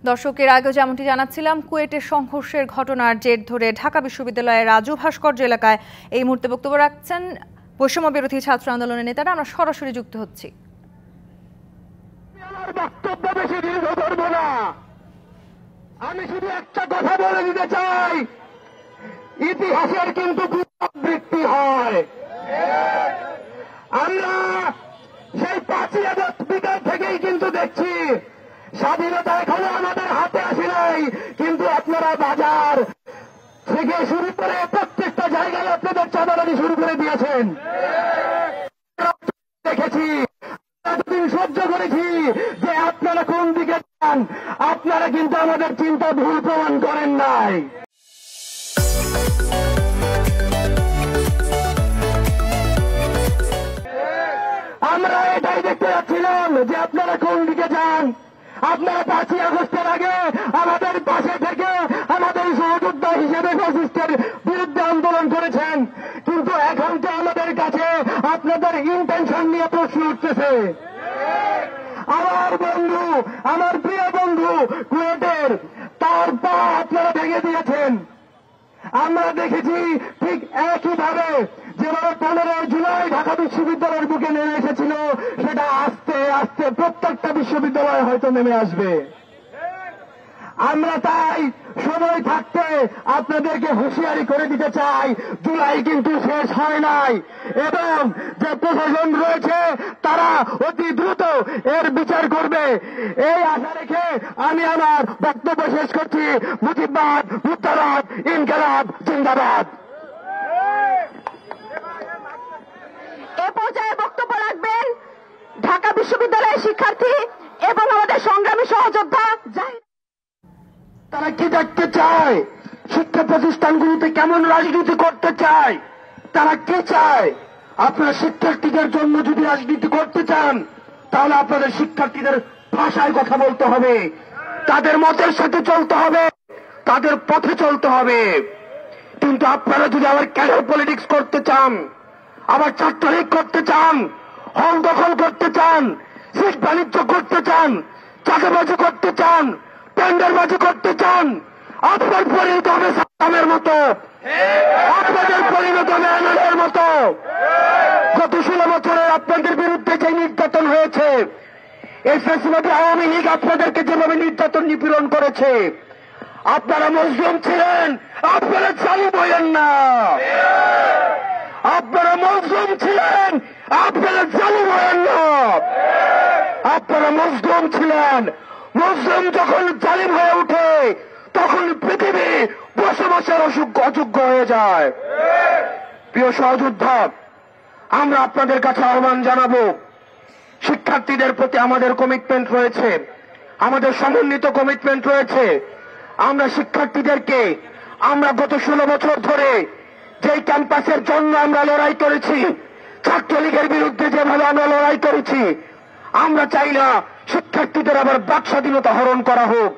দর্শকের আগে যেমনটি জানাচ্ছিলাম, কুয়েটের সংঘর্ষের ঘটনার জের ধরে ঢাকা বিশ্ববিদ্যালয়ের রাজু ভাস্কর্য এলাকায় এই মুহূর্তে বক্তব্য রাখছেন বৈষম্য বিরোধী ছাত্র আন্দোলনের নেতারা। আমরা সরাসরি যুক্ত হচ্ছি। আমি শুধু একটা কথা বলে দিতে চাই, ইতিহাসের কিন্তু পুনরাবৃত্তি হয়। আমরা সেই 5ই আগস্ট বিকাল থেকেই কিন্তু দেখছি স্বাধীনতা এখনো আমাদের হাতে আসে নাই, কিন্তু আপনারা বাজার থেকে শুরু করে প্রত্যেকটা জায়গায় আপনাদের চাঁদাবাজি শুরু করে দিয়েছেন। দেখেছি, এতদিন সহ্য করেছি যে আপনারা কোন দিকে যান, আপনারা কিন্তু আমাদের চিন্তা ভুল প্রমাণ করেন নাই। আমরা এটাই দেখতে যাচ্ছিলাম যে আপনারা কোন দিকে যান। আপনারা 5ই আগস্টের আগে আমাদের পাশে থেকে আমাদের সহযোদ্ধা হিসেবে ফ্যাসিস্টের বিরুদ্ধে আন্দোলন করেছেন, কিন্তু এখন তো আমাদের কাছে আপনাদের ইন্টেনশন নিয়ে প্রশ্ন উঠতেছে। আমার বন্ধু, আমার প্রিয় বন্ধু কুয়েটের, তার পা আপনারা ভেঙে দিয়েছেন। আমরা দেখেছি ঠিক একইভাবে যেভাবে 15 জুলাই ঢাকা বিশ্ববিদ্যালয়ের বুকে নেমে এসেছিল, সেটা আস্তে আস্তে প্রত্যেকটা বিশ্ববিদ্যালয়ে হয়তো নেমে আসবে। আমরা তাই সময় থাকতে আপনাদেরকে হুঁশিয়ারি করে দিতে চাই, জুলাই কিন্তু শেষ হয় নাই, এবং যে প্রশাসন রয়েছে তারা অতি দ্রুত এর বিচার করবে। এই আশা রেখে আমি আমার বক্তব্য শেষ করছি। মুজিববাদ, মুক্তাবাদ, ইনকিলাব জিন্দাবাদ। এ পর্যায়ে বক্তব্য রাখবেন ঢাকা বিশ্ববিদ্যালয়ের শিক্ষার্থী এবং আমাদের সংগ্রামী সহযোদ্ধা জাহিদ। তারা কি দেখতে চায়? শিক্ষা প্রতিষ্ঠানগুলিতে কেমন রাজনীতি করতে চায়? তারা কি চায়? আপনারা শিক্ষার্থীদের জন্য যদি রাজনীতি করতে চান, তাহলে আপনাদের শিক্ষার্থীদের ভাষায় কথা বলতে হবে, তাদের মতের সাথে চলতে হবে, তাদের পথে চলতে হবে। কিন্তু আপনারা যদি আবার ক্যাডার পলিটিক্স করতে চান, আবার ছাত্রলীগ করতে চান, হল দখল করতে চান, সিট বাণিজ্য করতে চান, চাঁদাবাজি করতে চান, টেন্ডারবাজি করতে চান, আপনার পরিণত হবে সাদ্দামের মতো, আপনাদের পরিণত হবে আনানের মতো। গত 16 বছরে আপনাদের বিরুদ্ধে যে নির্যাতন হয়েছে, এই ফ্যাসিবাদী আওয়ামী লীগ আপনাদেরকে যেভাবে নির্যাতন নিপীড়ন করেছে, আপনারা মজলুম ছিলেন, আপনারা জালিম হইলেন না। আপনারা মজলুম ছিলেন, আপনারা জালিম হইলেন না। আপনারা মজলুম ছিলেন। মুসলিম যখন জালিম হয়ে ওঠে, তখন পৃথিবী বসবাসের অযোগ্য হয়ে যায়। প্রিয় সহযোদ্ধা, আমরা আপনাদের কাছে আহ্বান জানাবো, শিক্ষার্থীদের প্রতি আমাদের কমিটমেন্ট রয়েছে, আমাদের সমন্বিত কমিটমেন্ট রয়েছে। আমরা শিক্ষার্থীদেরকে, আমরা গত 16 বছর ধরে যেই ক্যাম্পাসের জন্য আমরা লড়াই করেছি, ছাত্রলীগের বিরুদ্ধে যেভাবে আমরা লড়াই করেছি, আমরা চাই না শিক্ষার্থীদের আবার বাক স্বাধীনতা হরণ করা হোক।